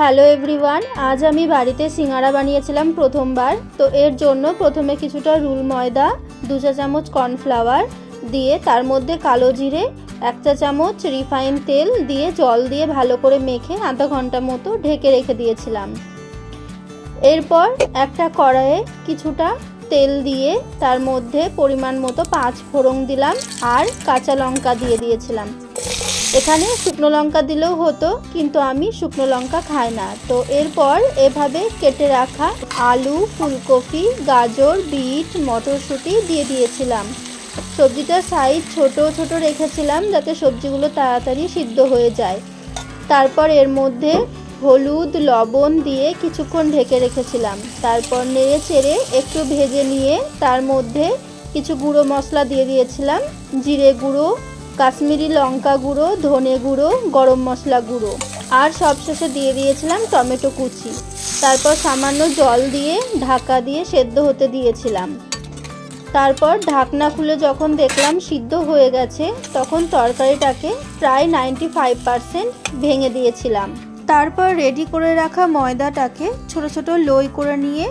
Hello everyone, আজ আমি বাড়িতে সিঙ্গারা বানিয়েছিলাম প্রথমবার। তো এর জন্য প্রথমে কিছুটা রুল ময়দা, 2 চা চামচ কর্নফ্লাওয়ার দিয়ে তার মধ্যে কালো জিরে, 1 চা চামচ রিফাইন তেল দিয়ে জল দিয়ে ভালো করে মেখে আধা ঘন্টা মতো ঢেকে রেখে দিয়েছিলাম। এরপর একটা কড়াইয়ে কিছুটা তেল দিয়ে তার মধ্যে পরিমাণ মতো 5 ফোড়ন দিলাম আর কাঁচা লঙ্কা দিয়ে দিয়েছিলাম। এখানে শুকনো লঙ্কা দিলেও হতো, কিন্তু আমি শুকনো লঙ্কা খাই না। তো এরপর এভাবে কেটে রাখা আলু, ফুলকপি, গাজর, বিট, মটরশুঁটি দিয়ে দিয়েছিলাম। সবজিটার সাইজ ছোট ছোট রেখেছিলাম যাতে সবজিগুলো তাড়াতাড়ি সিদ্ধ হয়ে যায়। তারপর এর মধ্যে হলুদ, লবণ দিয়ে কিছুক্ষণ ঢেকে রেখেছিলাম। তারপর নেড়ে চেড়ে একটু ভেজে নিয়ে তার মধ্যে কিছু গুঁড়ো মশলা দিয়ে দিয়েছিলাম, জিরে গুঁড়ো, কাশ্মীরি লঙ্কা গুঁড়ো, ধনে গুঁড়ো, গরম মশলা গুঁড়ো আর সবশেষে দিয়ে দিয়েছিলাম টমেটো কুচি। তারপর সামান্য জল দিয়ে ঢাকা দিয়ে সেদ্ধ হতে দিয়েছিলাম। তারপর ঢাকনা খুলে যখন দেখলাম সিদ্ধ হয়ে গেছে, তখন তরকারিটাকে প্রায় 95% ভেঙে দিয়েছিলাম। তারপর রেডি করে রাখা ময়দাটাকে ছোট ছোট লই করে নিয়ে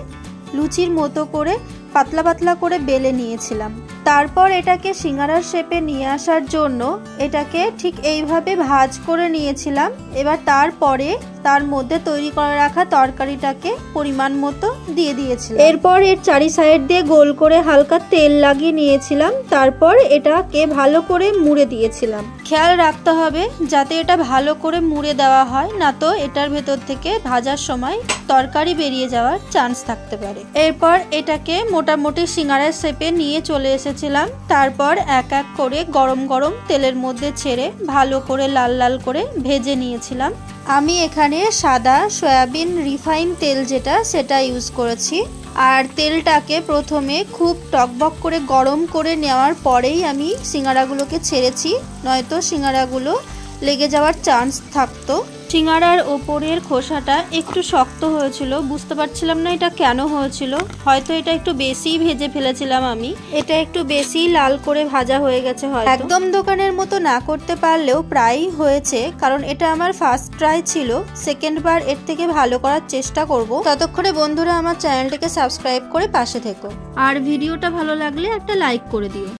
লুচির মতো করে পাতলা পাতলা করে বেলে নিয়েছিলাম। তারপর এটাকে সিঙ্গারার শেপে নিয়ে আসার জন্য এটাকে ঠিক এইভাবে ভাঁজ করে নিয়েছিলাম। এবার তারপরে তার মধ্যে তৈরি করে রাখা তরকারিটাকে পরিমাণ মতো দিয়ে দিয়েছিলাম। এরপর এর চারি সাইড দিয়ে গোল করে হালকা তেল লাগিয়ে নিয়েছিলাম। তারপর এটাকে ভালো করে মুড়ে দিয়েছিলাম। খেয়াল রাখতে হবে যাতে এটা ভালো করে মুড়ে দেওয়া হয়, না তো এটার ভেতর থেকে ভাজার সময় তরকারি বেরিয়ে যাওয়ার চান্স থাকতে পারে। এরপর এটাকে মোটামুটি সিঙ্গারার শেপে নিয়ে চলে এসেছিলাম। তারপর এক এক করে গরম গরম তেলের মধ্যে ছেড়ে ভালো করে লাল লাল করে ভেজে নিয়েছিলাম। আমি এখানে সাদা সয়াবিন রিফাইন তেল সেটা ইউজ করেছি। আর তেলটাকে প্রথমে খুব টকবক করে গরম করে নেওয়ার পরেই আমি সিঙ্গারাগুলোকে ছেড়েছি, নয়তো সিঙ্গারাগুলো লেগে যাওয়ার চান্স থাকতো। সিঙ্গারার ওপরের খোসাটা একটু শক্ত হয়েছিল, বুঝতে পারছিলাম না এটা কেন হয়েছিল। হয়তো এটা একটু বেশি ভেজে ফেলেছিলাম আমি, এটা একটু বেশি লাল করে ভাজা হয়ে গেছে হয়তো। একদম দোকানের মতো না করতে পারলেও প্রায়ই হয়েছে, কারণ এটা আমার ফার্স্ট ট্রাই ছিল। সেকেন্ড বার এর থেকে ভালো করার চেষ্টা করব। ততক্ষণে বন্ধুরা আমার চ্যানেলটাকে সাবস্ক্রাইব করে পাশে থেকো, আর ভিডিওটা ভালো লাগলে একটা লাইক করে দিও।